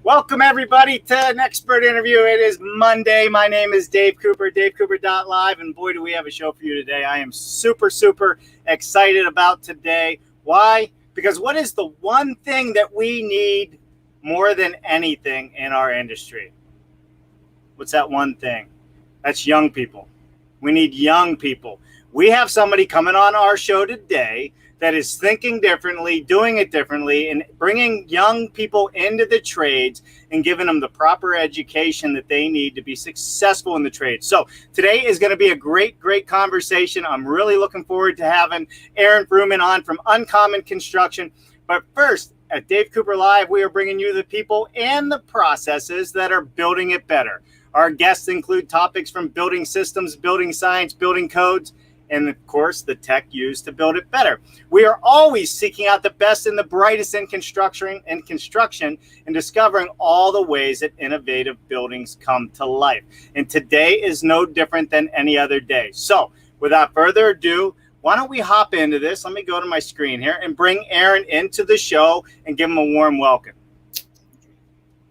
Welcome, everybody, to an expert interview. It is Monday. My name is Dave Cooper, davecooper.live, and boy, do we have a show for you today. I am super excited about today. Why? Because what is the one thing that we need more than anything in our industry? What's that one thing? That's young people. We need young people. We have somebody coming on our show today that is thinking differently, doing it differently, and bringing young people into the trades and giving them the proper education that they need to be successful in the trade. So today is going to be a great conversation. I'm really looking forward to having Aaron Frumin on from Uncommon Construction. But first, at Dave Cooper Live, we are bringing you the people and the processes that are building it better. Our guests include topics from building systems, building science, building codes, and of course, the tech used to build it better. We are always seeking out the best and the brightest in construction and discovering all the ways that innovative buildings come to life. And today is no different than any other day. So without further ado, why don't we hop into this? Let me go to my screen here and bring Aaron into the show and give him a warm welcome.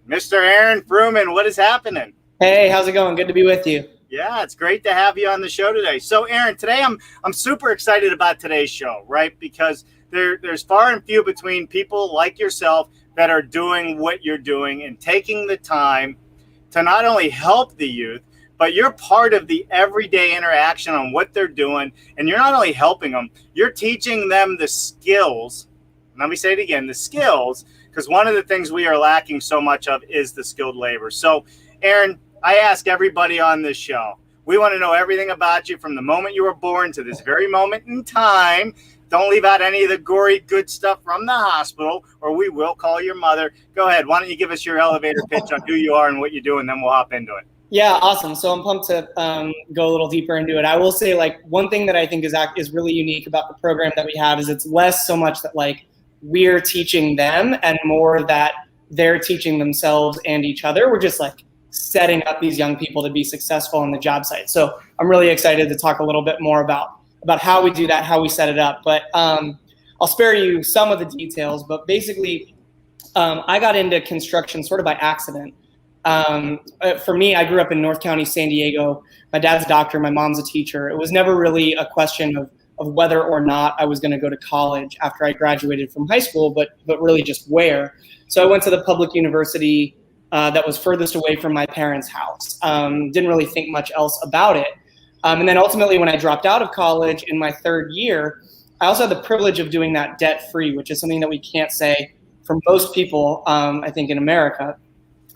Mr. Aaron Frumin, what is happening? Hey, how's it going? Good to be with you. Yeah, it's great to have you on the show today. So, Aaron, today I'm super excited about today's show, right? Because there's far and few between people like yourself that are doing what you're doing and taking the time to not only help the youth, but you're part of the everyday interaction on what they're doing. And you're not only helping them, you're teaching them the skills. Let me say it again, the skills, because one of the things we are lacking so much of is the skilled labor. So, Aaron, I ask everybody on this show, we want to know everything about you from the moment you were born to this very moment in time. Don't leave out any of the gory good stuff from the hospital, or we will call your mother. Go ahead. Why don't you give us your elevator pitch on who you are and what you do, and then we'll hop into it. Yeah, awesome. So I'm pumped to go a little deeper into it. I will say, one thing that I think is really unique about the program that we have is it's less so much that we're teaching them and more that they're teaching themselves and each other. We're just setting up these young people to be successful on the job site. So I'm really excited to talk a little bit more about how we do that, how we set it up. But I'll spare you some of the details. But basically, I got into construction sort of by accident. For me, I grew up in North County, San Diego. My dad's a doctor. My mom's a teacher. It was never really a question of whether or not I was going to go to college after I graduated from high school, but really just where. So I went to the public university that was furthest away from my parents' house. Didn't really think much else about it. And then ultimately, when I dropped out of college in my third year, I also had the privilege of doing that debt-free, which is something that we can't say for most people, I think, in America.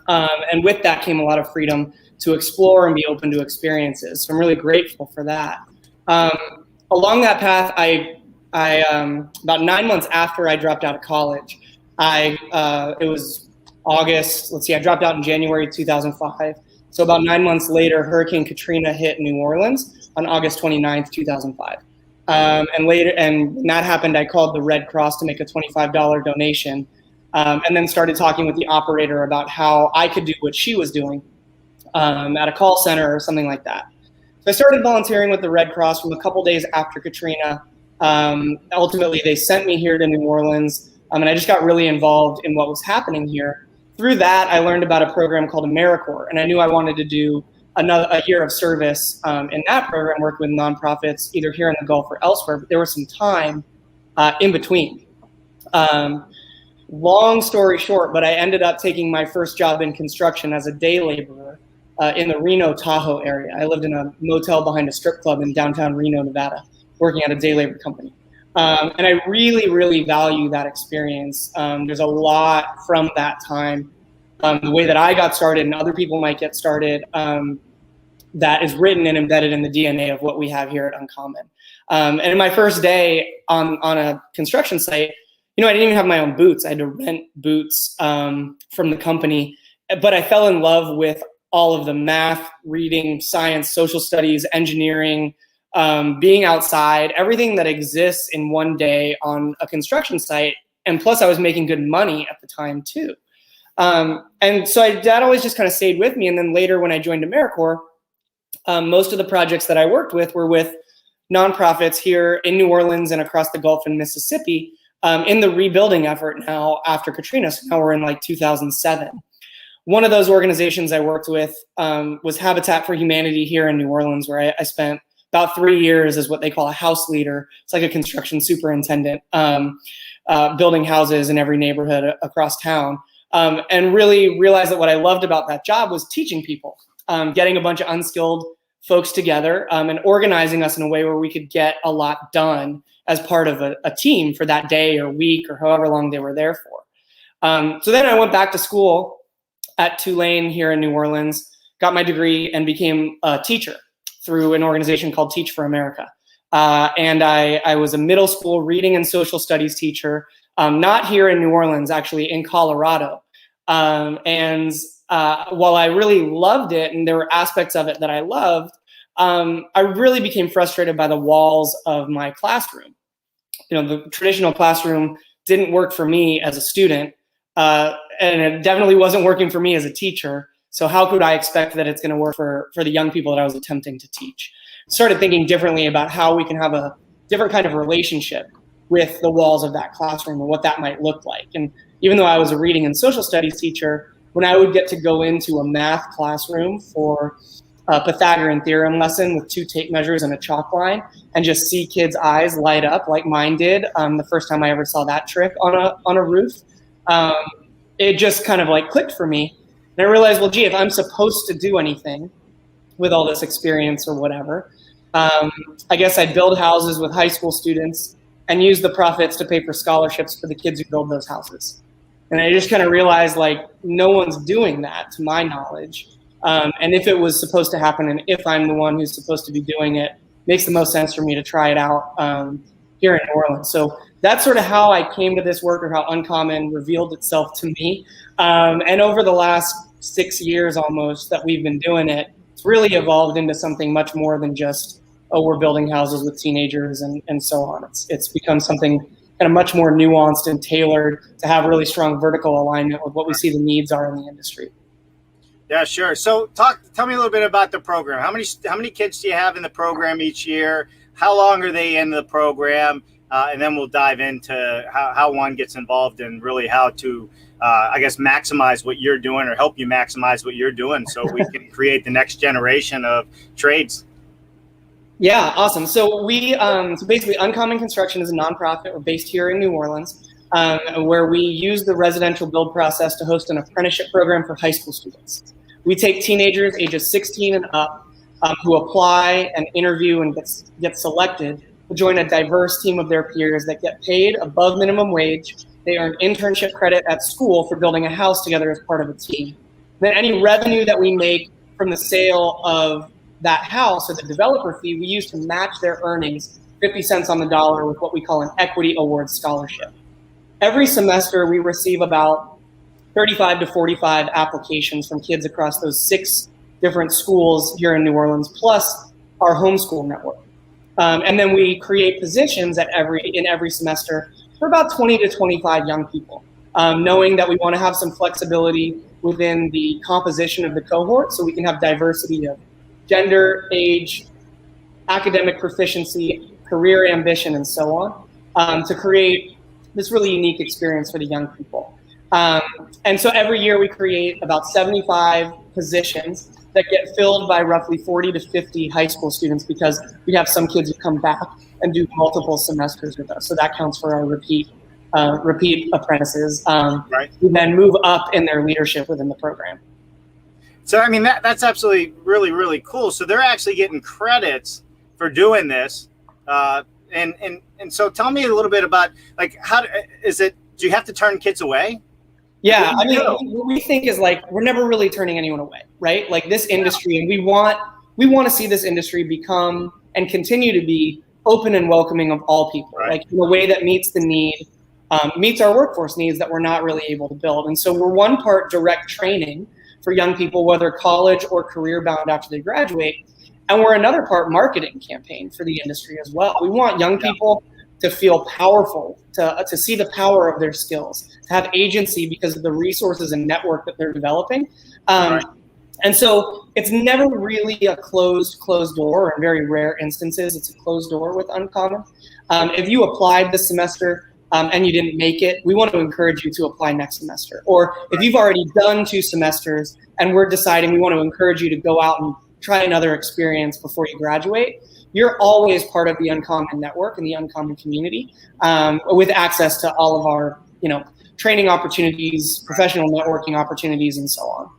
And with that came a lot of freedom to explore and be open to experiences. So I'm really grateful for that. Along that path, I about 9 months after I dropped out of college, it was August, I dropped out in January 2005. So about 9 months later, Hurricane Katrina hit New Orleans on August 29th, 2005. And when that happened, I called the Red Cross to make a $25 donation, and then started talking with the operator about how I could do what she was doing at a call center or something like that. So I started volunteering with the Red Cross from a couple days after Katrina. Ultimately, they sent me here to New Orleans, and I just got really involved in what was happening here. Through that, I learned about a program called AmeriCorps, and I knew I wanted to do a year of service in that program, work with nonprofits, either here in the Gulf or elsewhere, but there was some time in between. Long story short, but I ended up taking my first job in construction as a day laborer in the Reno, Tahoe area. I lived in a motel behind a strip club in downtown Reno, Nevada, working at a day labor company. And I really value that experience. There's a lot from that time, the way that I got started and other people might get started, that is written and embedded in the DNA of what we have here at Uncommon. And in my first day on a construction site, I didn't even have my own boots. I had to rent boots from the company, but I fell in love with all of the math, reading, science, social studies, engineering, being outside, everything that exists in one day on a construction site. And plus I was making good money at the time too. And so that always just kind of stayed with me. And then later when I joined AmeriCorps, most of the projects that I worked with were with nonprofits here in New Orleans and across the Gulf in Mississippi, in the rebuilding effort now after Katrina. So now we're in 2007. one of those organizations I worked with was Habitat for Humanity here in New Orleans, where I spent about 3 years as what they call a house leader. It's like a construction superintendent, building houses in every neighborhood across town. And really realized that what I loved about that job was teaching people, getting a bunch of unskilled folks together and organizing us in a way where we could get a lot done as part of a team for that day or week or however long they were there for. So then I went back to school at Tulane here in New Orleans, got my degree, and became a teacher through an organization called Teach for America. And I was a middle school reading and social studies teacher, not here in New Orleans, actually in Colorado. And while I really loved it, and there were aspects of it that I loved, I really became frustrated by the walls of my classroom. The traditional classroom didn't work for me as a student, and it definitely wasn't working for me as a teacher. So how could I expect that it's going to work for the young people that I was attempting to teach? Started thinking differently about how we can have a different kind of relationship with the walls of that classroom and what that might look like. And even though I was a reading and social studies teacher, when I would get to go into a math classroom for a Pythagorean theorem lesson with 2 tape measures and a chalk line, and just see kids' eyes light up like mine did the first time I ever saw that trick on a roof, it just kind of like clicked for me. And I realized, well, gee, if I'm supposed to do anything with all this experience or whatever, I guess I'd build houses with high school students and use the profits to pay for scholarships for the kids who build those houses. And I just kind of realized, like, no one's doing that to my knowledge. And if it was supposed to happen, and if I'm the one who's supposed to be doing it, makes the most sense for me to try it out here in New Orleans. So that's sort of how I came to this work, or how Uncommon revealed itself to me. And over the last 6 years almost that we've been doing it, it's really evolved into something much more than just, oh, we're building houses with teenagers and so on. It's become something kind of much more nuanced and tailored to have really strong vertical alignment with what we see the needs are in the industry. Yeah, sure. So tell me a little bit about the program. How many kids do you have in the program each year? How long are they in the program? And then we'll dive into how one gets involved and really how to, I guess, maximize what you're doing, or help you maximize what you're doing, so we can create the next generation of trades. Yeah, awesome. So so basically Uncommon Construction is a nonprofit. We're based here in New Orleans, where we use the residential build process to host an apprenticeship program for high school students. We take teenagers ages 16 and up who apply and interview and get selected to join a diverse team of their peers that get paid above minimum wage. They earn internship credit at school for building a house together as part of a team. Then any revenue that we make from the sale of that house, or the developer fee, we use to match their earnings 50 cents on the dollar with what we call an equity award scholarship. Every semester we receive about 35 to 45 applications from kids across those 6 different schools here in New Orleans, plus our homeschool network. And then we create positions in every semester for about 20 to 25 young people, knowing that we want to have some flexibility within the composition of the cohort, so we can have diversity of gender, age, academic proficiency, career ambition, and so on, to create this really unique experience for the young people. And so every year we create about 75 positions that get filled by roughly 40 to 50 high school students, because we have some kids who come back and do multiple semesters with us. So that counts for our repeat apprentices, Right. who then move up in their leadership within the program. So, I mean, that's absolutely really, really cool. So they're actually getting credits for doing this. And so tell me a little bit about, like, do you have to turn kids away? Yeah, I mean, what we think is, like, we're never really turning anyone away, right? Like, this industry, and we want to see this industry become and continue to be open and welcoming of all people, right, like in a way that meets the need, meets our workforce needs that we're not really able to build. And so we're one part direct training for young people, whether college or career bound after they graduate. And we're another part marketing campaign for the industry as well. We want young people to feel powerful, to see the power of their skills, to have agency because of the resources and network that they're developing. Right. And so it's never really a closed door. In very rare instances, it's a closed door with Uncommon. If you applied this semester, and you didn't make it, we want to encourage you to apply next semester. Or if you've already done 2 semesters and we're deciding we want to encourage you to go out and try another experience before you graduate, you're always part of the Uncommon network and the Uncommon community, with access to all of our, training opportunities, professional networking opportunities, and so on.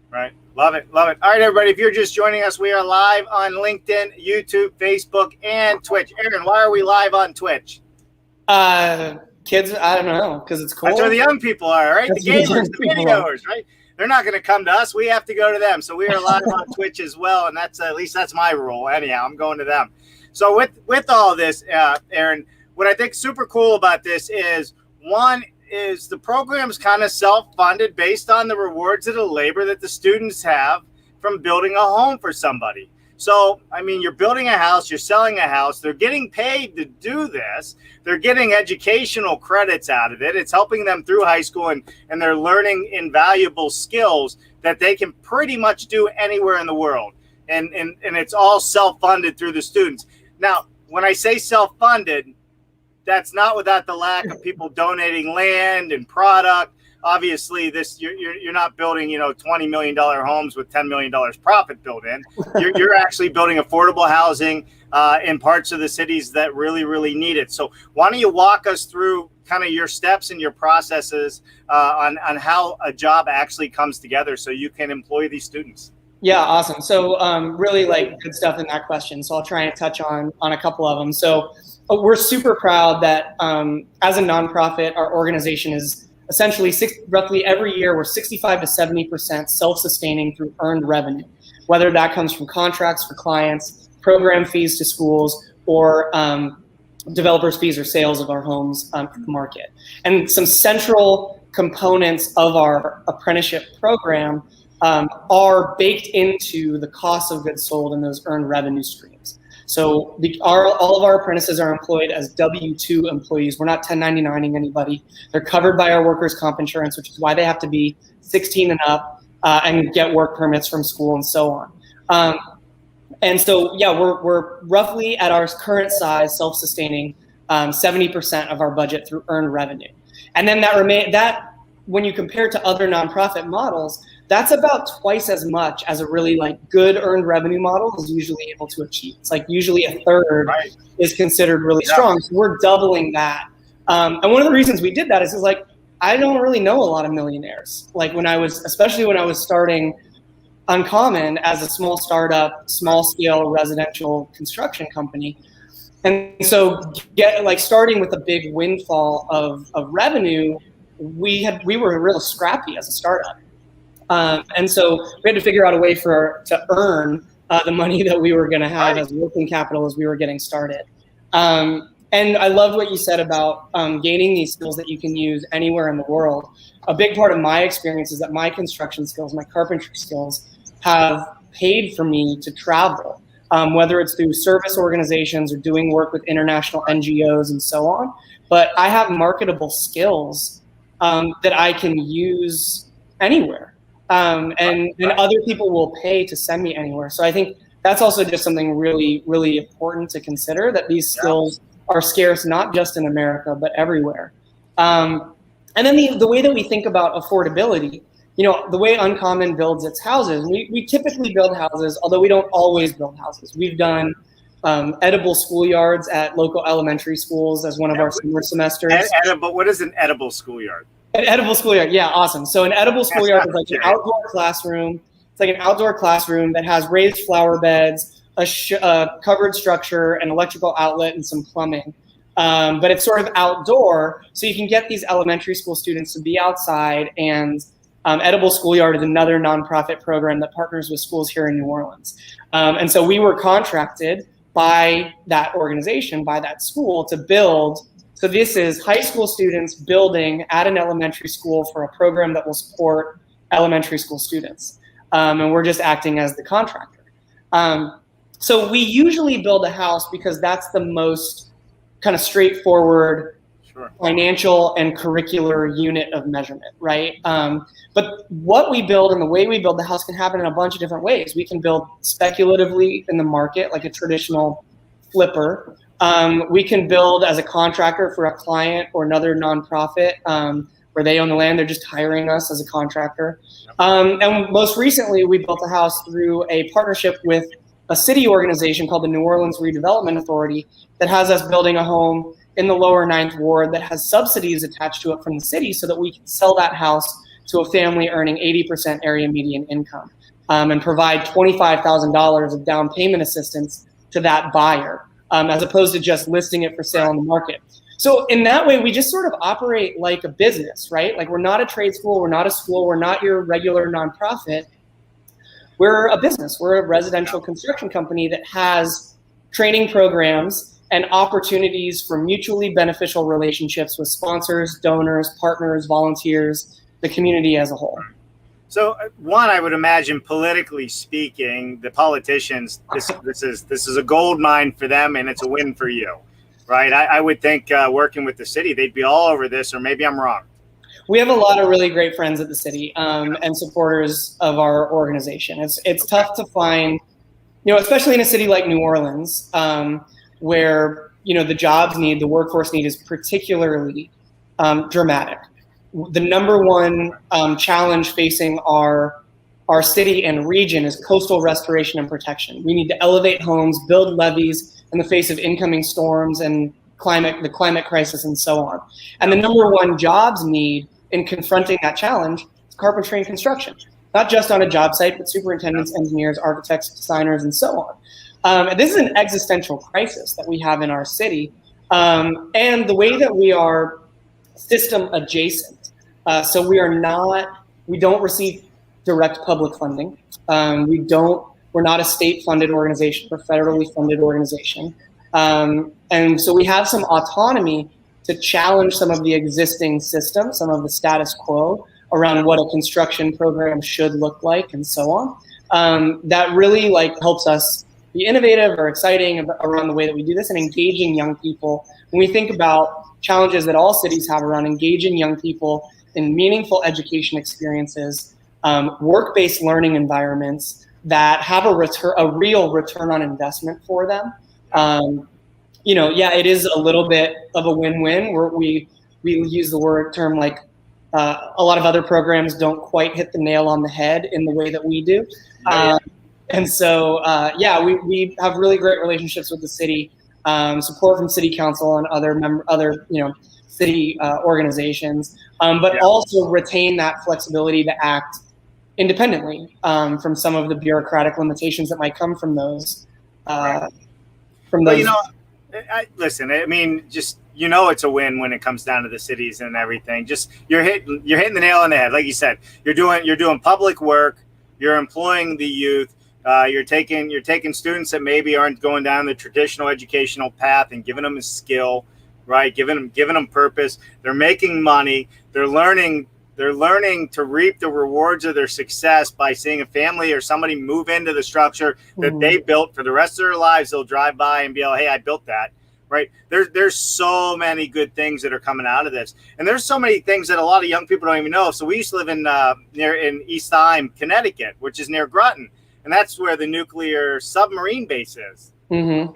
Right. Love it. Love it. All right, everybody. If you're just joining us, we are live on LinkedIn, YouTube, Facebook, and Twitch. Aaron, why are we live on Twitch? Kids, I don't know, because it's cool. That's where the young people are, right? That's the gamers, the videoers, right? They're not going to come to us. We have to go to them. So we are live on Twitch as well, and that's at least that's my rule. Anyhow, I'm going to them. So with all this, Aaron, what I think is super cool about this is, one, is the program's kind of self-funded based on the rewards of the labor that the students have from building a home for somebody. So, I mean, you're building a house, you're selling a house, they're getting paid to do this. They're getting educational credits out of it. It's helping them through high school, and they're learning invaluable skills that they can pretty much do anywhere in the world. And it's all self-funded through the students. Now, when I say self-funded, that's not without the lack of people donating land and product. Obviously, you're not building $20 million homes with $10 million profit built in. You're actually building affordable housing in parts of the cities that really, really need it. So why don't you walk us through kind of your steps and your processes on how a job actually comes together so you can employ these students? Yeah, awesome. So really good stuff in that question. So I'll try and touch on a couple of them. So we're super proud that as a nonprofit, our organization is essentially roughly every year we're 65 to 70% self-sustaining through earned revenue, whether that comes from contracts for clients, program fees to schools, or developers fees or sales of our homes to the market. And some central components of our apprenticeship program are baked into the cost of goods sold and those earned revenue streams. So all of our apprentices are employed as W-2 employees. We're not 1099ing anybody. They're covered by our workers' comp insurance, which is why they have to be 16 and up and get work permits from school and so on. And so, yeah, we're roughly at our current size, self-sustaining 70% of our budget through earned revenue. And then that when you compare to other nonprofit models, that's about twice as much as a really good earned revenue model is usually able to achieve. It's usually a third is considered really strong. So we're doubling that. And one of the reasons we did that is I don't really know a lot of millionaires. Especially when I was starting Uncommon as a small startup, small scale residential construction company. And so starting with a big windfall of revenue, we were real scrappy as a startup. And so we had to figure out a way to earn the money that we were going to have as working capital as we were getting started. And I loved what you said about gaining these skills that you can use anywhere in the world. A big part of my experience is that my construction skills, my carpentry skills, have paid for me to travel, whether it's through service organizations or doing work with international NGOs and so on. But I have marketable skills that I can use anywhere. And other people will pay to send me anywhere. So I think that's also just something really, really important to consider, that these skills are scarce, not just in America, but everywhere. And then the way that we think about affordability, the way Uncommon builds its houses, we typically build houses, although we don't always build houses. We've done edible schoolyards at local elementary schools as one of our summer semesters. But what is an edible schoolyard? An edible schoolyard, yeah, awesome. So an edible schoolyard is an outdoor classroom. It's an outdoor classroom that has raised flower beds, a covered structure, an electrical outlet, and some plumbing. But it's sort of outdoor, so you can get these elementary school students to be outside. And Edible Schoolyard is another nonprofit program that partners with schools here in New Orleans. And so we were contracted by that organization, by that school, to build. So this is high school students building at an elementary school for a program that will support elementary school students. And we're just acting as the contractor. So we usually build a house because that's the most kind of straightforward financial and curricular unit of measurement, right? But what we build and the way we build the house can happen in a bunch of different ways. We can build speculatively in the market, like a traditional flipper. We can build as a contractor for a client or another nonprofit where they own the land. They're just hiring us as a contractor. And most recently, we built a house through a partnership with a city organization called the New Orleans Redevelopment Authority that has us building a home in the lower 9th Ward that has subsidies attached to it from the city so that we can sell that house to a family earning 80% area median income and provide $25,000 of down payment assistance to that buyer as opposed to just listing it for sale on the market. So in that way, we just sort of operate like a business, right? Like we're not a trade school, we're not a school, we're not your regular nonprofit. We're a business. We're a residential construction company that has training programs and opportunities for mutually beneficial relationships with sponsors, donors, partners, volunteers, the community as a whole. So one, I would imagine politically speaking, the politicians, this is a gold mine for them and it's a win for you, right? I would think working with the city, they'd be all over this, or maybe I'm wrong. We have a lot of really great friends at the city and supporters of our organization. It's tough to find, especially in a city like New Orleans, where the jobs need, the workforce need is particularly dramatic. The number one challenge facing our city and region is coastal restoration and protection. We need to elevate homes, build levees in the face of incoming storms and the climate crisis and so on. And the number one jobs need in confronting that challenge is carpentry and construction, not just on a job site, but superintendents, engineers, architects, designers, and so on. And this is an existential crisis that we have in our city. And the way that we are system adjacent, so we don't receive direct public funding. We're not a state funded organization, we're a federally funded organization. And so we have some autonomy to challenge some of the existing systems, some of the status quo around what a construction program should look like and so on. That really helps us be innovative or exciting around the way that we do this and engaging young people. When we think about challenges that all cities have around engaging young people in meaningful education experiences, work-based learning environments that have a real return on investment for them. It is a little bit of a win-win where we use the term like a lot of other programs don't quite hit the nail on the head in the way that we do. And so, we have really great relationships with the city, support from city council and other city organizations, but also retain that flexibility to act independently from some of the bureaucratic limitations that might come from those. Listen, I mean, just it's a win when it comes down to the cities and everything. Just you're hitting the nail on the head, like you said. You're doing public work. You're employing the youth. You're taking students that maybe aren't going down the traditional educational path and giving them a skill, right? Giving them purpose. They're making money. They're learning to reap the rewards of their success by seeing a family or somebody move into the structure that they built for the rest of their lives. They'll drive by and be like, hey, I built that, right? There's so many good things that are coming out of this. And there's so many things that a lot of young people don't even know. So we used to live in East Lyme, Connecticut, which is near Groton. And that's where the nuclear submarine base is. Mm-hmm.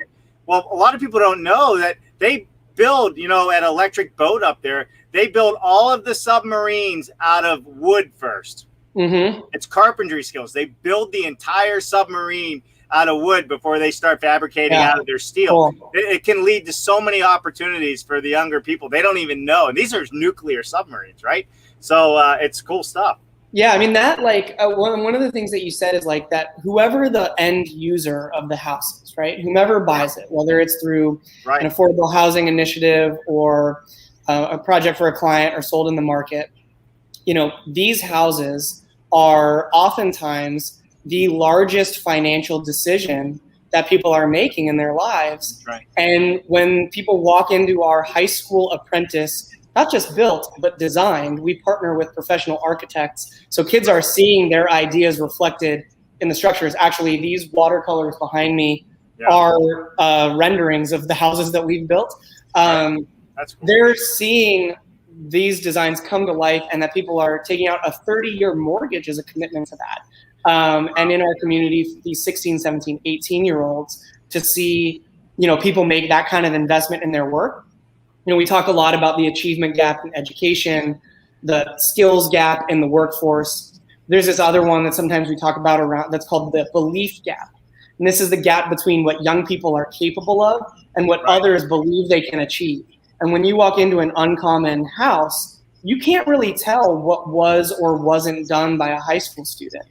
Well, a lot of people don't know that they build, at Electric Boat up there, they build all of the submarines out of wood first. Mm-hmm. It's carpentry skills. They build the entire submarine out of wood before they start fabricating out of their steel. Cool. It can lead to so many opportunities for the younger people. They don't even know. And these are nuclear submarines, right? So it's cool stuff. Yeah, I mean, that one of the things that you said is that whoever the end user of the house is, right? Whomever buys it, whether it's through an affordable housing initiative or a project for a client or sold in the market, these houses are oftentimes the largest financial decision that people are making in their lives. Right. And when people walk into our high school apprentice, not just built, but designed, we partner with professional architects. So kids are seeing their ideas reflected in the structures. Actually, these watercolors behind me are renderings of the houses that we've built. That's cool. They're seeing these designs come to life and that people are taking out a 30-year mortgage as a commitment to that. And in our community, these 16, 17, 18-year-olds to see people make that kind of investment in their work. We talk a lot about the achievement gap in education, the skills gap in the workforce. There's this other one that sometimes we talk about around that's called the belief gap. And this is the gap between what young people are capable of and what others believe they can achieve. And when you walk into an uncommon house, you can't really tell what was or wasn't done by a high school student.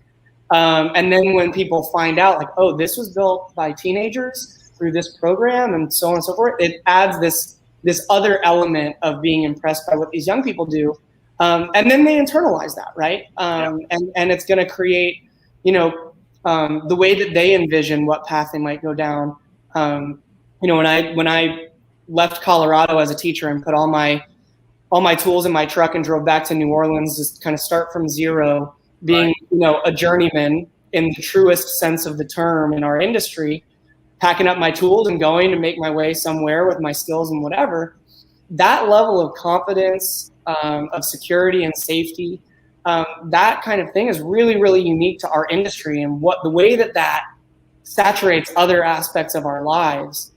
And then when people find out, like, oh, this was built by teenagers through this program and so on and so forth, it adds this other element of being impressed by what these young people do. And then they internalize that, right? And it's going to create, the way that they envision what path they might go down. When I left Colorado as a teacher and put all my tools in my truck and drove back to New Orleans, just kind of start from zero, being a journeyman in the truest sense of the term in our industry, packing up my tools and going to make my way somewhere with my skills and whatever. That level of confidence, of security and safety, that kind of thing is really, really unique to our industry, and the way that saturates other aspects of our lives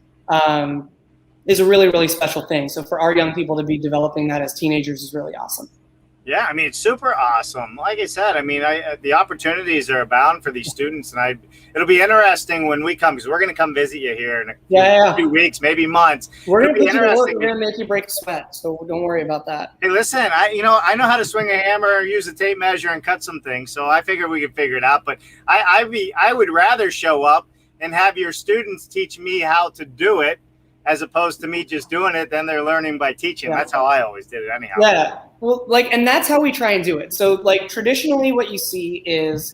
is a really, really special thing. So for our young people to be developing that as teenagers is really awesome. Yeah, I mean, it's super awesome. Like I said, I mean, the opportunities are abound for these students, and it'll be interesting when we come, because we're going to come visit you here in a few weeks, maybe months. We're going to put you to work. We're going to make you break a sweat, so don't worry about that. Hey, listen, I know how to swing a hammer, use a tape measure, and cut some things, so I figured we could figure it out. But I would rather show up and have your students teach me how to do it, as opposed to me just doing it, then they're learning by teaching. That's how I always did it anyhow. Yeah, well, and that's how we try and do it. So traditionally what you see is,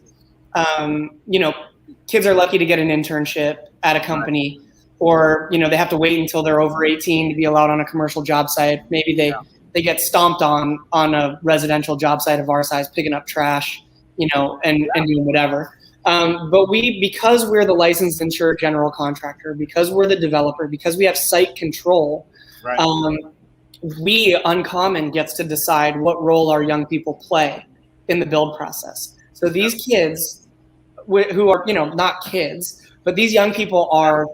kids are lucky to get an internship at a company, or, they have to wait until they're over 18 to be allowed on a commercial job site. Maybe they get stomped on a residential job site of our size, picking up trash, and doing whatever. But because we're the licensed insured general contractor, because we're the developer, because we have site control, Uncommon gets to decide what role our young people play in the build process. So these kids who are, not kids, but these young people are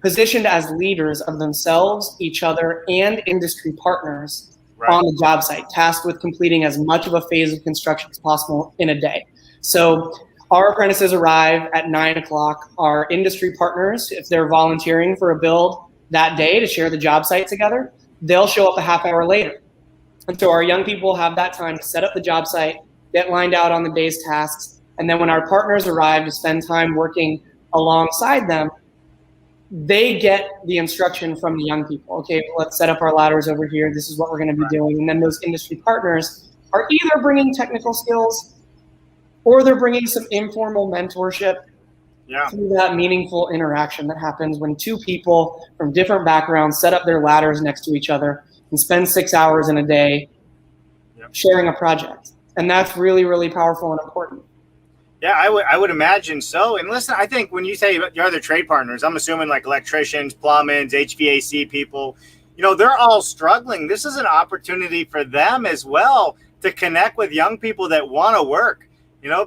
positioned as leaders of themselves, each other, and industry partners on the job site, tasked with completing as much of a phase of construction as possible in a day. So our apprentices arrive at 9:00. Our industry partners, if they're volunteering for a build that day to share the job site together, they'll show up a half hour later. And so our young people have that time to set up the job site, get lined out on the day's tasks, and then when our partners arrive to spend time working alongside them, they get the instruction from the young people. Okay, let's set up our ladders over here. This is what we're going to be doing. And then those industry partners are either bringing technical skills, or they're bringing some informal mentorship through that meaningful interaction that happens when two people from different backgrounds set up their ladders next to each other and spend 6 hours in a day sharing a project. And that's really, really powerful and important. Yeah, I would imagine so. And listen, I think when you say your other trade partners, I'm assuming like electricians, plumbing, HVAC people, they're all struggling. This is an opportunity for them as well to connect with young people that want to work.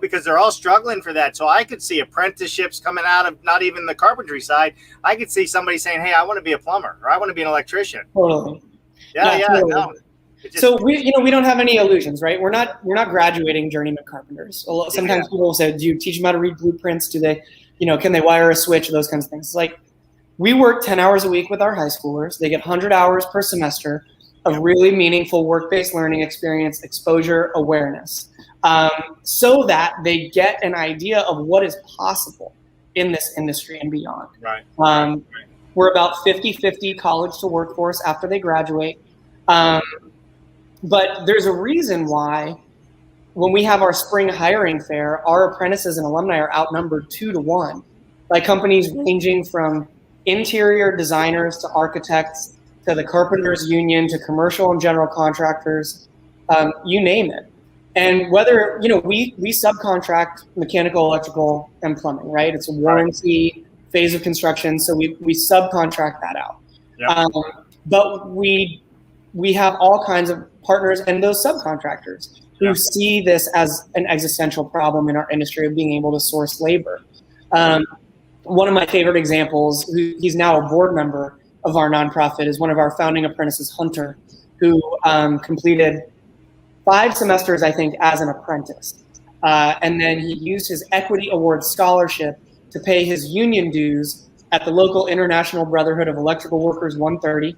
Because they're all struggling for that. So I could see apprenticeships coming out of not even the carpentry side. I could see somebody saying, hey, I want to be a plumber, or I want to be an electrician. Totally. Totally. No. So we don't have any illusions, right? We're not graduating journeyman carpenters. Sometimes people will say, do you teach them how to read blueprints? Do they, can they wire a switch? Those kinds of things. It's like, we work 10 hours a week with our high schoolers. They get 100 hours per semester of really meaningful work-based learning experience, exposure, awareness. So that they get an idea of what is possible in this industry and beyond. We're about 50-50 college to workforce after they graduate. But there's a reason why when we have our spring hiring fair, our apprentices and alumni are outnumbered 2-to-1 by companies ranging from interior designers to architects to the carpenters union to commercial and general contractors, you name it. And whether, we subcontract mechanical, electrical, and plumbing, right? It's a warranty phase of construction, so we subcontract that out. But we have all kinds of partners and those subcontractors who see this as an existential problem in our industry of being able to source labor. one of my favorite examples, he's now a board member of our nonprofit, is one of our founding apprentices, Hunter, who completed 5 semesters, I think, as an apprentice. And then he used his Equity Award scholarship to pay his union dues at the local International Brotherhood of Electrical Workers 130.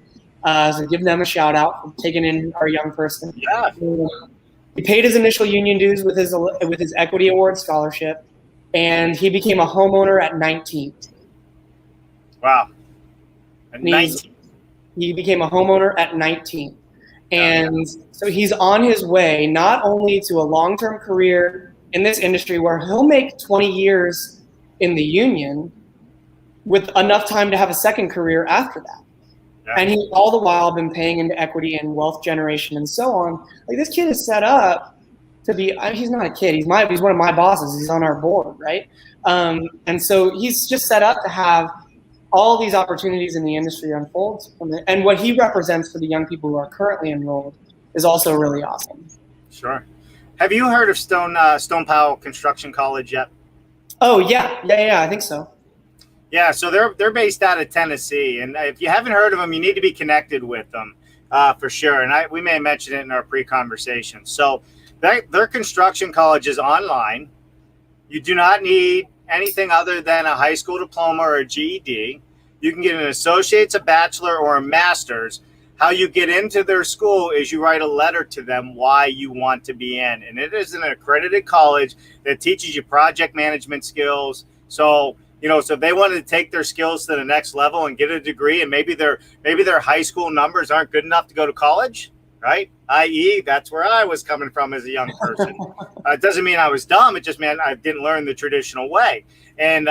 So give them a shout out for taking in our young person. Yeah. He paid his initial union dues with his Equity Award scholarship, and he became a homeowner at 19. Wow. At 19. He became a homeowner at 19. And so he's on his way not only to a long-term career in this industry where he'll make 20 years in the union with enough time to have a second career after that. Yeah. And he all the while been paying into equity and wealth generation and so on. Like, this kid is set up to be, he's not a kid, he's one of my bosses, he's on our board, right? And so he's just set up to have all these opportunities in the industry unfold from it. And what he represents for the young people who are currently enrolled is also really awesome. Sure. Have you heard of Stone Powell Construction College yet? Oh, yeah, I think so. Yeah, so they're based out of Tennessee, and if you haven't heard of them, you need to be connected with them for sure. And we may have mentioned it in our pre-conversation. So their construction college is online. You do not need anything other than a high school diploma or a GED. You can get an associate's, a bachelor, or a master's. How you get into their school is you write a letter to them why you want to be in. And it is an accredited college that teaches you project management skills. So, so if they wanted to take their skills to the next level and get a degree, and maybe their high school numbers aren't good enough to go to college, right? i.e., that's where I was coming from as a young person. It doesn't mean I was dumb. It just meant I didn't learn the traditional way. And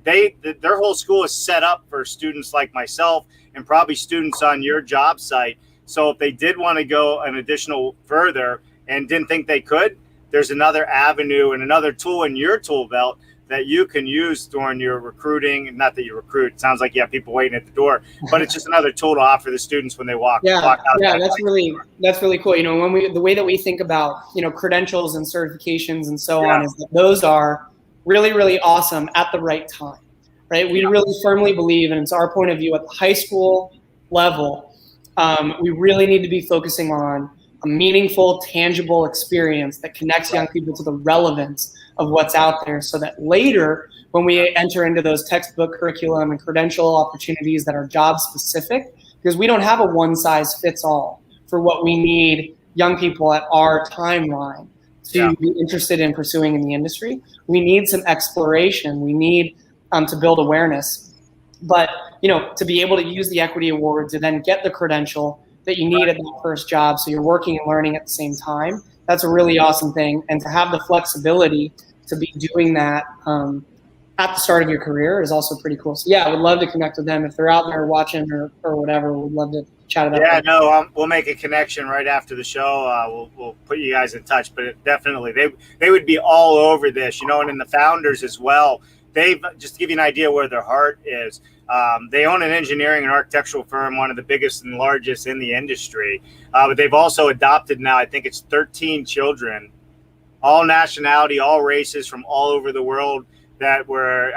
their whole school is set up for students like myself and probably students on your job site. So if they did want to go an additional further and didn't think they could, there's another avenue and another tool in your tool belt that you can use during your recruiting. Not that you recruit, it sounds like you have people waiting at the door, but it's just another tool to offer the students when they walk out. Yeah, that's really cool. When the way that we think about, credentials and certifications and so on is that those are really, really awesome at the right time, right? We really firmly believe, and it's our point of view at the high school level, we really need to be focusing on a meaningful, tangible experience that connects young people to the relevance of what's out there, so that later when we enter into those textbook curriculum and credential opportunities that are job specific, because we don't have a one size fits all for what we need young people at our timeline to be interested in pursuing in the industry. We need some exploration. We need to build awareness. But, to be able to use the Equity Award to then get the credential that you need at that first job, so you're working and learning at the same time, that's a really awesome thing. And to have the flexibility to be doing that at the start of your career is also pretty cool. So I would love to connect with them. If they're out there watching or whatever, we'd love to chat about that. We'll make a connection right after the show. We'll put you guys in touch, but definitely they would be all over this, and in the founders as well. They've, just to give you an idea where their heart is, they own an engineering and architectural firm, one of the biggest and largest in the industry. But they've also adopted now, I think it's 13 children, all nationality, all races from all over the world that were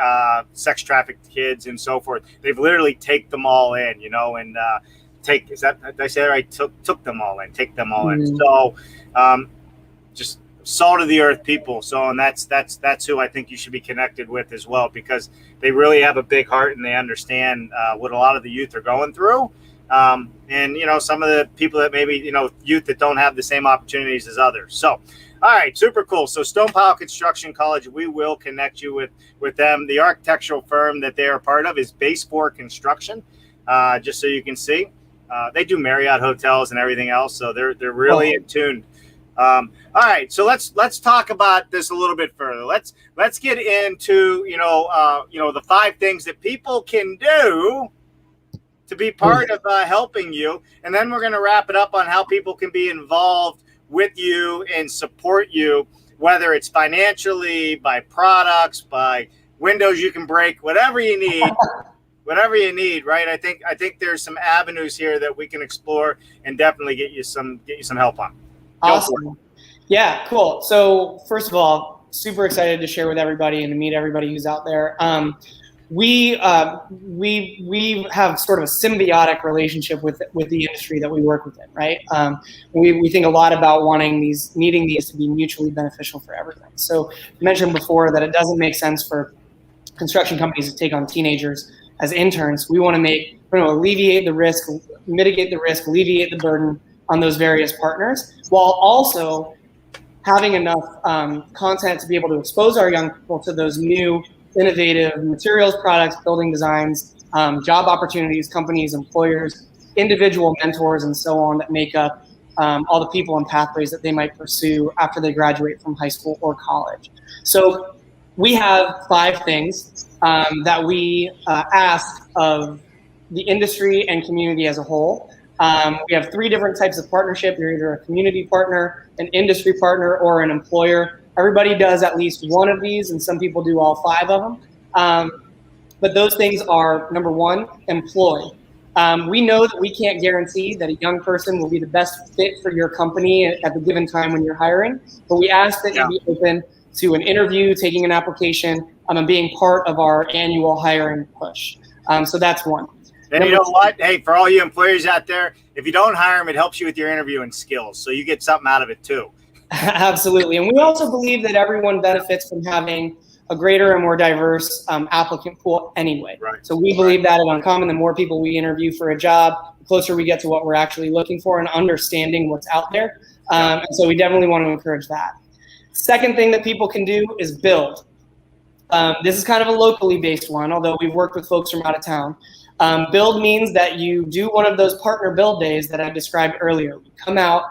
sex trafficked kids and so forth. They've literally take them all in, and did I say that right? Took them all in, take them all in. So just salt of the earth people. So, and that's who I think you should be connected with as well, because they really have a big heart and they understand what a lot of the youth are going through. And, some of the people that maybe, youth that don't have the same opportunities as others. So, all right, super cool. So Stone Powell Construction College, we will connect you with them. The architectural firm that they are part of is Base 4 Construction, just so you can see. They do Marriott hotels and everything else, so they're really in tune. All right, so let's talk about this a little bit further. Let's get into the 5 things that people can do to be part of helping you, and then we're going to wrap it up on how people can be involved with you and support you, whether it's financially, by products, by windows you can break, whatever you need. Whatever you need, right? I think there's some avenues here that we can explore and definitely get you some help on. Awesome. Yeah, cool. So first of all, super excited to share with everybody and to meet everybody who's out there. we have sort of a symbiotic relationship with the industry that we work within, right? We think a lot about needing these to be mutually beneficial for everyone. So I mentioned before that it doesn't make sense for construction companies to take on teenagers as interns. We want to alleviate the risk, mitigate the risk, alleviate the burden on those various partners, while also having enough content to be able to expose our young people to those new innovative materials, products, building designs, job opportunities, companies, employers, individual mentors, and so on that make up all the people and pathways that they might pursue after they graduate from high school or college. So we have 5 things that we ask of the industry and community as a whole. We have 3 different types of partnership. You're either a community partner, an industry partner, or an employer. Everybody does at least one of these, and some people do all 5 of them. But those things are, number 1, employ. We know that we can't guarantee that a young person will be the best fit for your company at the given time when you're hiring, but we ask that you be open to an interview, taking an application, and being part of our annual hiring push. So that's 1. And you know what? Hey, for all you employers out there, if you don't hire them, it helps you with your interviewing skills. So you get something out of it too. Absolutely. And we also believe that everyone benefits from having a greater and more diverse applicant pool anyway. Right. So we believe that at Uncommon, the more people we interview for a job, the closer we get to what we're actually looking for and understanding what's out there. And so we definitely want to encourage that. Second thing that people can do is build. This is kind of a locally based one, although we've worked with folks from out of town. Build means that you do one of those partner build days that I described earlier. You come out,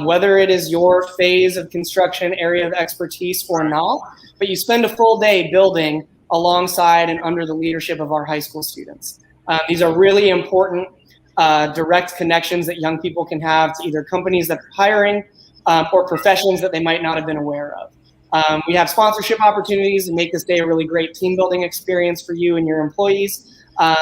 whether it is your phase of construction area of expertise or not, but you spend a full day building alongside and under the leadership of our high school students. These are really important direct connections that young people can have to either companies that are hiring or professions that they might not have been aware of. We have sponsorship opportunities to make this day a really great team building experience for you and your employees.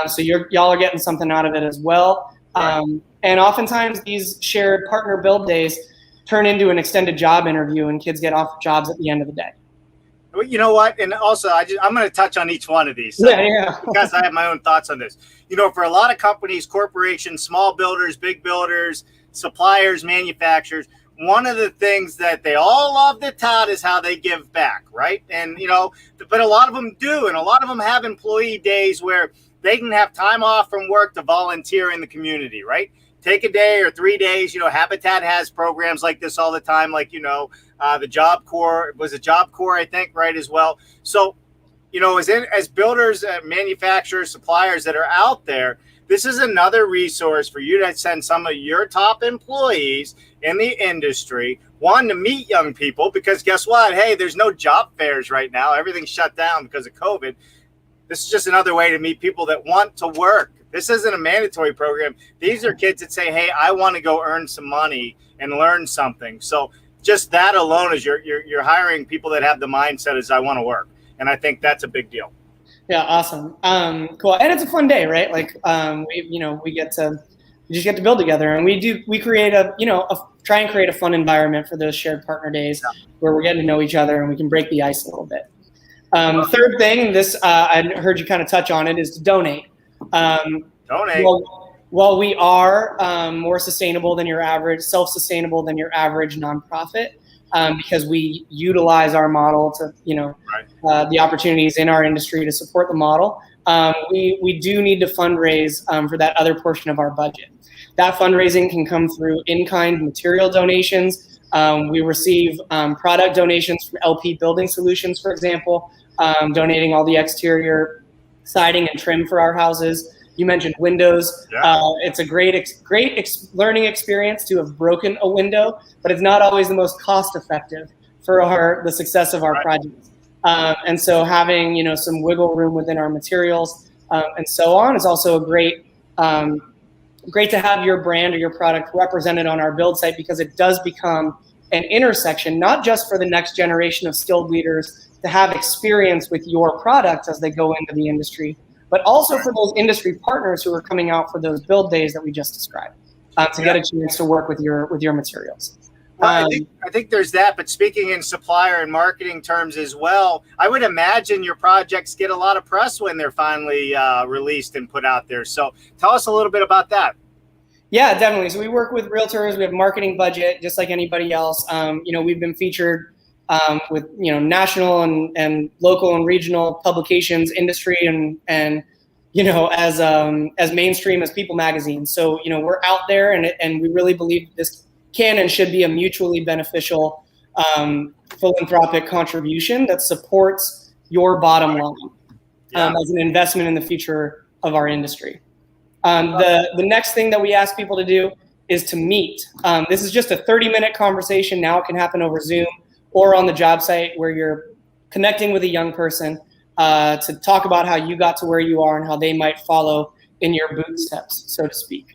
So y'all are getting something out of it as well. And oftentimes these shared partner build days turn into an extended job interview and kids get off jobs at the end of the day. You know what? And also, I'm going to touch on each one of these. Because I have my own thoughts on this. You know, for a lot of companies, corporations, small builders, big builders, suppliers, manufacturers, one of the things that they all love to tout is how they give back, right? And, you know, but a lot of them do. And a lot of them have employee days where they can have time off from work to volunteer in the community, right? Take a day or 3 days. You know, Habitat has programs like this all the time, like, you know, the Job Corps, was it Job Corps, I think, right, as well. So, you know, as builders, manufacturers, suppliers that are out there, this is another resource for you to send some of your top employees in the industry, one, to meet young people, because guess what? Hey, there's no job fairs right now. Everything's shut down because of COVID. This is just another way to meet people that want to work. This isn't a mandatory program. These are kids that say, hey, I want to go earn some money and learn something. So just that alone is you're hiring people that have the mindset as I want to work. And I think that's a big deal. Yeah, awesome. Cool. And it's a fun day, right? Like, we just get to build together, and we create try and create a fun environment for those shared partner days where we're getting to know each other and we can break the ice a little bit. Third thing, this I heard you kind of touch on it, is to donate. Donate. While we are more sustainable than your average, self-sustainable than your average nonprofit, because we utilize our model to, the opportunities in our industry to support the model, we do need to fundraise for that other portion of our budget. That fundraising can come through in-kind material donations. We receive product donations from LP Building Solutions, for example, donating all the exterior siding and trim for our houses. You mentioned windows. Yeah. It's a great learning experience to have broken a window, but it's not always the most cost-effective for the success of our projects. And so having some wiggle room within our materials and so on is also a great to have your brand or your product represented on our build site, because it does become an intersection, not just for the next generation of skilled leaders to have experience with your product as they go into the industry, but also for those industry partners who are coming out for those build days that we just described to get a chance to work with your materials. Well, I think there's that, but speaking in supplier and marketing terms as well, I would imagine your projects get a lot of press when they're finally released and put out there. So tell us a little bit about that. Yeah, definitely. So we work with realtors. We have marketing budget, just like anybody else. We've been featured with national and local and regional publications, industry, and as mainstream as People Magazine. So we're out there, and we really believe this can and should be a mutually beneficial philanthropic contribution that supports your bottom line as an investment in the future of our industry. The next thing that we ask people to do is to meet. This is just a 30-minute conversation. Now it can happen over Zoom or on the job site where you're connecting with a young person to talk about how you got to where you are and how they might follow in your bootsteps, so to speak.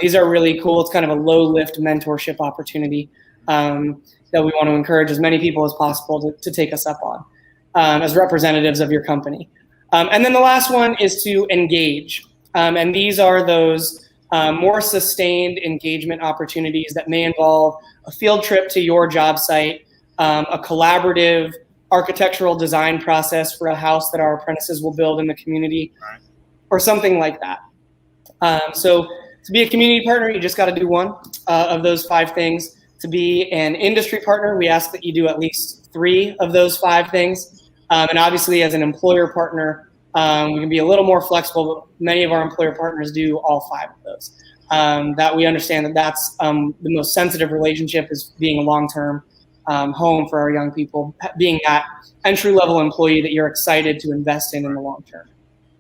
These are really cool. It's kind of a low-lift mentorship opportunity that we want to encourage as many people as possible to take us up on as representatives of your company. And then the last one is to engage. And these are those more sustained engagement opportunities that may involve a field trip to your job site, a collaborative architectural design process for a house that our apprentices will build in the community, or something like that. So to be a community partner, you just got to do one of those 5 things. To be an industry partner, we ask that you do at least 3 of those 5 things. And obviously, as an employer partner, we can be a little more flexible, but many of our employer partners do all 5 of those. That we understand that's the most sensitive relationship, is being a long-term home for our young people, being that entry-level employee that you're excited to invest in the long term.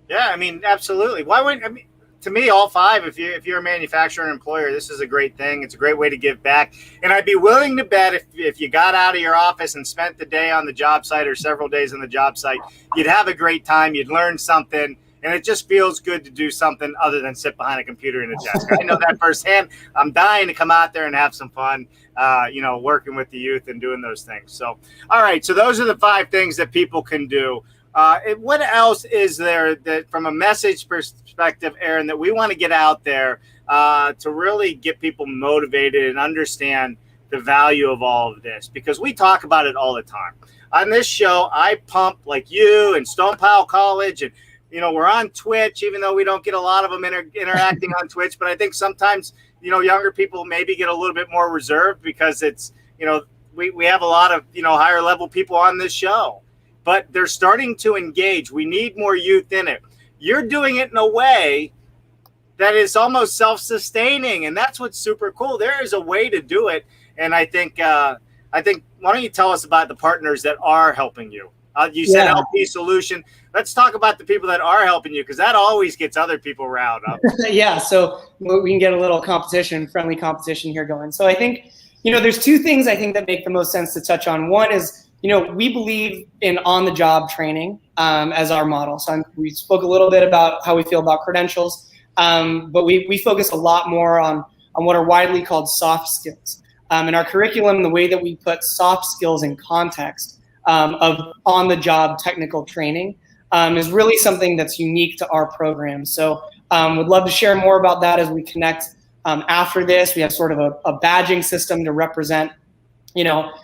Yeah, I mean, absolutely. Why wouldn't, I mean, to me, all 5, if you're a manufacturer and employer, this is a great thing. It's a great way to give back. And I'd be willing to bet if you got out of your office and spent the day on the job site or several days on the job site, you'd have a great time. You'd learn something. And it just feels good to do something other than sit behind a computer and a desk. I know that firsthand. I'm dying to come out there and have some fun, working with the youth and doing those things. So, all right. So those are the 5 things that people can do. What else is there that, from a message perspective, Aaron, that we want to get out there to really get people motivated and understand the value of all of this? Because we talk about it all the time. On this show, I pump like you and Stone Powell College, and we're on Twitch, even though we don't get a lot of them interacting on Twitch. But I think sometimes, younger people maybe get a little bit more reserved because it's, we have a lot of, higher level people on this show. But they're starting to engage. We need more youth in it. You're doing it in a way that is almost self-sustaining, and that's what's super cool. There is a way to do it, and I think why don't you tell us about the partners that are helping you? You said LP Solution. Let's talk about the people that are helping you, because that always gets other people riled up. Yeah, so we can get a little friendly competition here going. So I think, there's 2 things I think that make the most sense to touch on. One is, we believe in on-the-job training as our model. So we spoke a little bit about how we feel about credentials, but we focus a lot more on what are widely called soft skills. In our curriculum, the way that we put soft skills in context of on-the-job technical training is really something that's unique to our program. So would love to share more about that as we connect after this. We have sort of a badging system to represent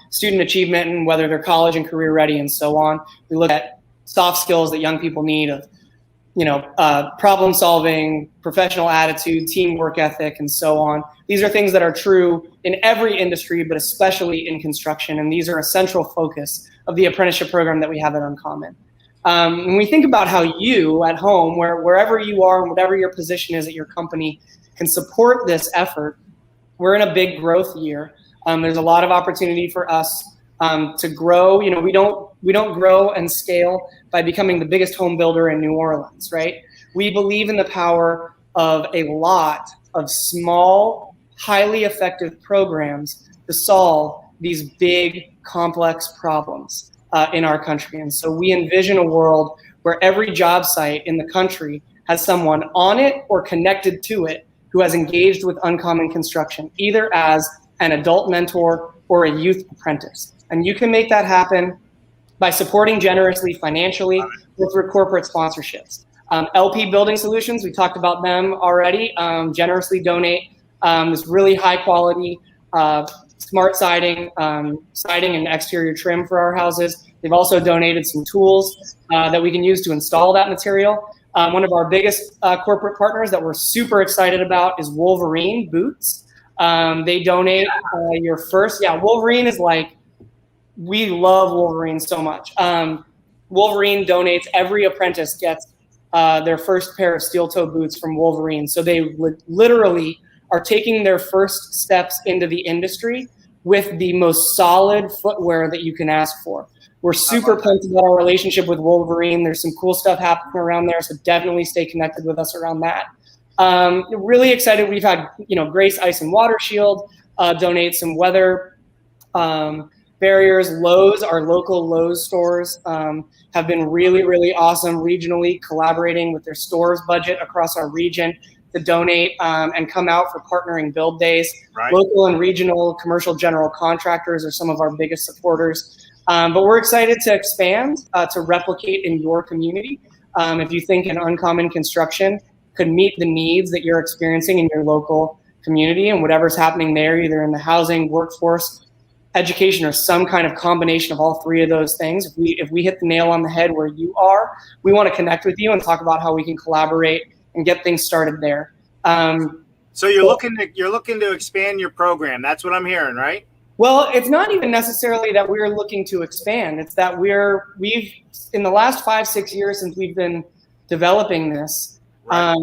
student achievement and whether they're college and career ready and so on. We look at soft skills that young people need of, problem solving, professional attitude, teamwork ethic, and so on. These are things that are true in every industry, but especially in construction. And these are a central focus of the apprenticeship program that we have at Uncommon. When we think about how you at home, wherever you are and whatever your position is at your company, can support this effort, we're in a big growth year. There's a lot of opportunity for us to grow. We don't grow and scale by becoming the biggest home builder in New Orleans, right? We believe in the power of a lot of small, highly effective programs to solve these big, complex problems in our country. And so we envision a world where every job site in the country has someone on it or connected to it who has engaged with Uncommon Construction, either as an adult mentor or a youth apprentice. And you can make that happen by supporting generously financially or through corporate sponsorships. LP Building Solutions, we talked about them already, generously donate this really high quality smart siding, siding and exterior trim for our houses. They've also donated some tools that we can use to install that material. One of our biggest corporate partners that we're super excited about is Wolverine Boots. They donate your first, Wolverine is like, we love Wolverine so much. Wolverine donates, every apprentice gets their first pair of steel-toe boots from Wolverine. So they literally are taking their first steps into the industry with the most solid footwear that you can ask for. We're super pumped about our relationship with Wolverine. There's some cool stuff happening around there, so definitely stay connected with us around that. Really excited. We've had, Grace Ice and Water Shield donate some weather barriers. Lowe's, our local Lowe's stores, have been really, really awesome regionally, collaborating with their stores budget across our region to donate and come out for partnering build days. Right. Local and regional commercial general contractors are some of our biggest supporters. But we're excited to expand, to replicate in your community. If you think an Uncommon Construction could meet the needs that you're experiencing in your local community and whatever's happening there, either in the housing, workforce, education, or some kind of combination of all three of those things, if we hit the nail on the head where you are, we want to connect with you and talk about how we can collaborate and get things started there. So you're looking to expand your program. That's what I'm hearing, right? Well, it's not even necessarily that we're looking to expand. It's that we've in the last 5-6 years since we've been developing this, right.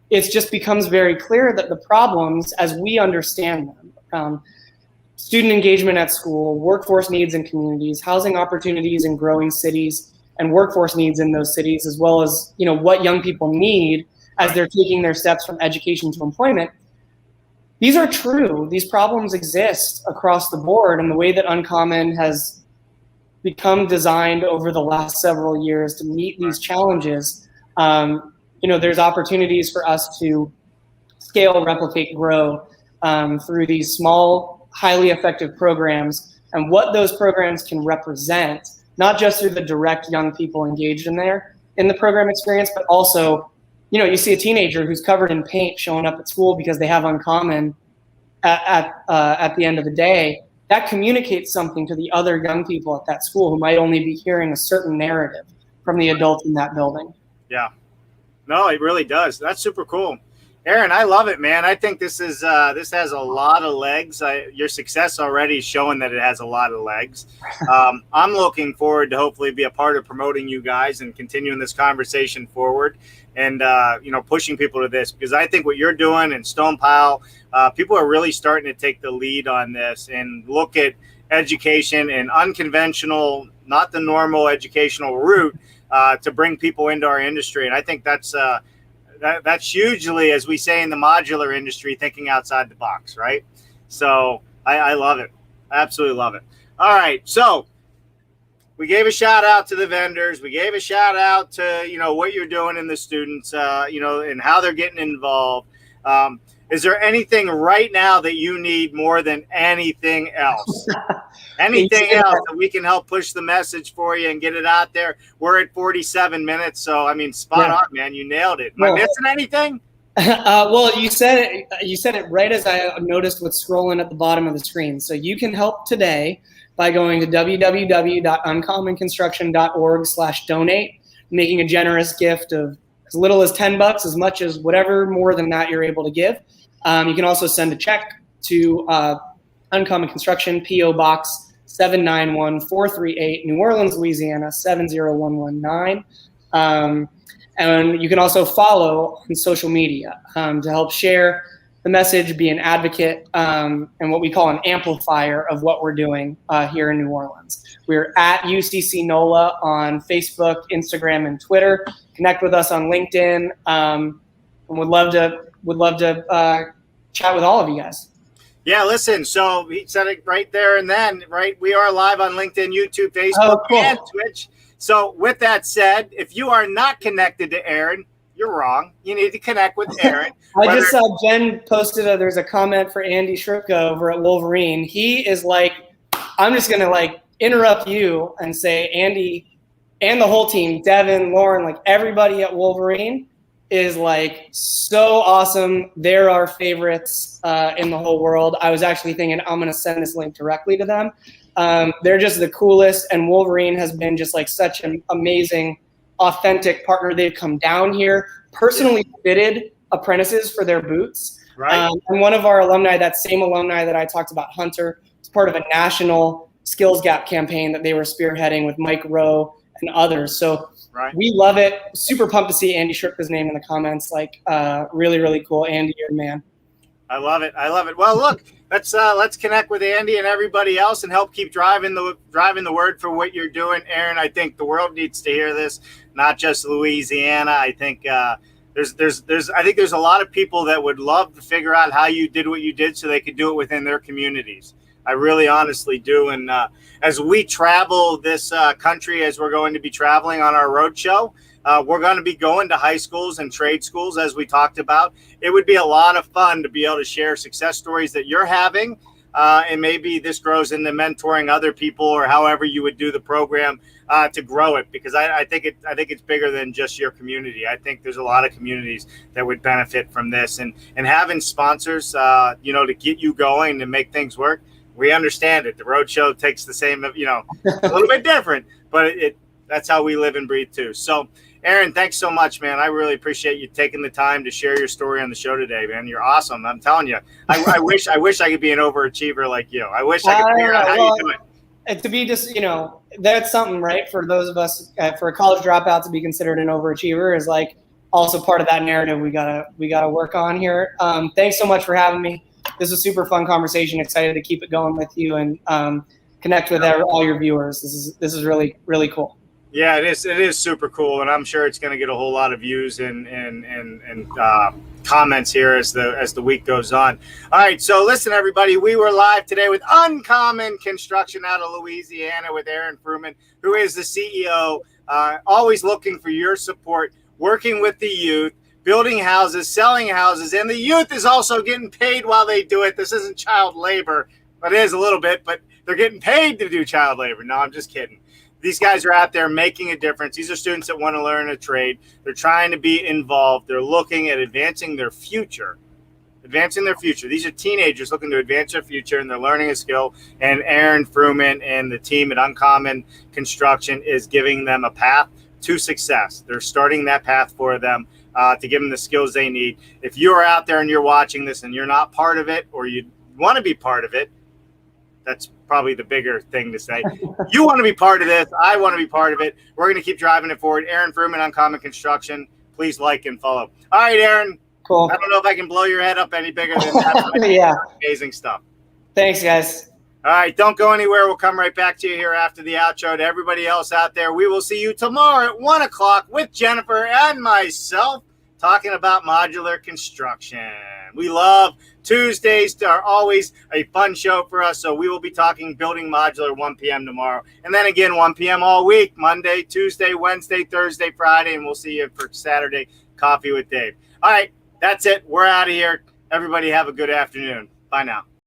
It just becomes very clear that the problems, as we understand them, student engagement at school, workforce needs in communities, housing opportunities in growing cities, and workforce needs in those cities, as well as what young people need as they're taking their steps from education to employment. These are true. These problems exist across the board, and the way that Uncommon has become designed over the last several years to meet these challenges, there's opportunities for us to scale, replicate, grow through these small, highly effective programs, and what those programs can represent, not just through the direct young people engaged in the program experience, but also, you see a teenager who's covered in paint showing up at school because they have Uncommon at the end of the day. That communicates something to the other young people at that school who might only be hearing a certain narrative from the adults in that building. Yeah. No, it really does. That's super cool. Aaron, I love it, man. I think this has a lot of legs. Your success already is showing that it has a lot of legs. I'm looking forward to hopefully be a part of promoting you guys and continuing this conversation forward and, pushing people to this, because I think what you're doing in Stone Pile, people are really starting to take the lead on this and look at education and unconventional, not the normal educational route to bring people into our industry. And I think that's hugely, as we say in the modular industry, thinking outside the box, right? So I love it. I absolutely love it. All right. So we gave a shout out to the vendors. We gave a shout out to, what you're doing in the students, and how they're getting involved. Is there anything right now that you need more than anything else? Anything else that we can help push the message for you and get it out there? We're at 47 minutes. So, spot on, man. You nailed it. Am I missing anything? Well, you said it right as I noticed what's scrolling at the bottom of the screen. So you can help today by going to www.uncommonconstruction.org/donate, making a generous gift of as little as $10, as much as whatever more than that you're able to give. You can also send a check to Uncommon Construction, P.O. Box 791-438, New Orleans, Louisiana 70119. And you can also follow on social media to help share the message, be an advocate, and what we call an amplifier of what we're doing here in New Orleans. We're at UCC NOLA on Facebook, Instagram, and Twitter. Connect with us on LinkedIn, and would love to chat with all of you guys. Yeah, listen, so he said it right there and then, right? We are live on LinkedIn, YouTube, Facebook, and Twitch. So with that said, if you are not connected to Aaron, you're wrong. You need to connect with Aaron. I just saw Jen posted there's a comment for Andy Shripka over at Wolverine. He is like, I'm just going to interrupt you and say, Andy and the whole team, Devin, Lauren, everybody at Wolverine, is like so awesome. They're our favorites in the whole world. I was actually thinking I'm going to send this link directly to them. They're just the coolest, and Wolverine has been just like such an amazing, authentic partner. They've come down here, personally fitted apprentices for their boots. Right. And one of our alumni, that same alumni that I talked about, Hunter, is part of a national skills gap campaign that they were spearheading with Mike Rowe and others. So we love it. Super pumped to see Andy Shripka's name in the comments. Like, really, really cool. Andy, you're the man. I love it. I love it. Well, look, let's connect with Andy and everybody else and help keep driving the word for what you're doing, Aaron. I think the world needs to hear this, not just Louisiana. I think there's a lot of people that would love to figure out how you did what you did so they could do it within their communities. I really honestly do. And as we travel this country, as we're going to be traveling on our road show, we're going to be going to high schools and trade schools, as we talked about. It would be a lot of fun to be able to share success stories that you're having. And maybe this grows into mentoring other people, or however you would do the program to grow it, because I think it's bigger than just your community. I think there's a lot of communities that would benefit from this, and having sponsors, to get you going and make things work. We understand it. The road show takes the same, a little bit different, but that's how we live and breathe too. So, Aaron, thanks so much, man. I really appreciate you taking the time to share your story on the show today, man. You're awesome. I'm telling you. I wish I could be an overachiever like you. I wish I could figure out how you do it. And to be just, that's something, right? For those of us, for a college dropout to be considered an overachiever is like also part of that narrative we gotta work on here. Thanks so much for having me. This was a super fun conversation. Excited to keep it going with you and connect with all your viewers. This is really, really cool. Yeah, it is. It is super cool, and I'm sure it's going to get a whole lot of views and comments here as the week goes on. All right, so listen, everybody, we were live today with Uncommon Construction out of Louisiana with Aaron Frumin, who is the CEO. Always looking for your support, working with the youth, building houses, selling houses, and the youth is also getting paid while they do it. This isn't child labor, but it is a little bit, but they're getting paid to do child labor. No, I'm just kidding. These guys are out there making a difference. These are students that want to learn a trade. They're trying to be involved. They're looking at advancing their future. These are teenagers looking to advance their future, and they're learning a skill. And Aaron Frumin and the team at Uncommon Construction is giving them a path to success. They're starting that path for them to give them the skills they need. If you're out there and you're watching this and you're not part of it, or you want to be part of it, that's probably the bigger thing to say. You want to be part of this. I want to be part of it. We're going to keep driving it forward. Aaron Frumin, Uncommon Construction. Please like and follow. All right, Aaron. Cool. I don't know if I can blow your head up any bigger than that. Yeah. Amazing stuff. Thanks, guys. All right, don't go anywhere. We'll come right back to you here after the outro. To everybody else out there, we will see you tomorrow at 1 o'clock with Jennifer and myself talking about modular construction. We love Tuesdays. Are always a fun show for us, so we will be talking building modular 1 p.m. tomorrow. And then again, 1 p.m. all week, Monday, Tuesday, Wednesday, Thursday, Friday, and we'll see you for Saturday, Coffee with Dave. All right, that's it. We're out of here. Everybody have a good afternoon. Bye now.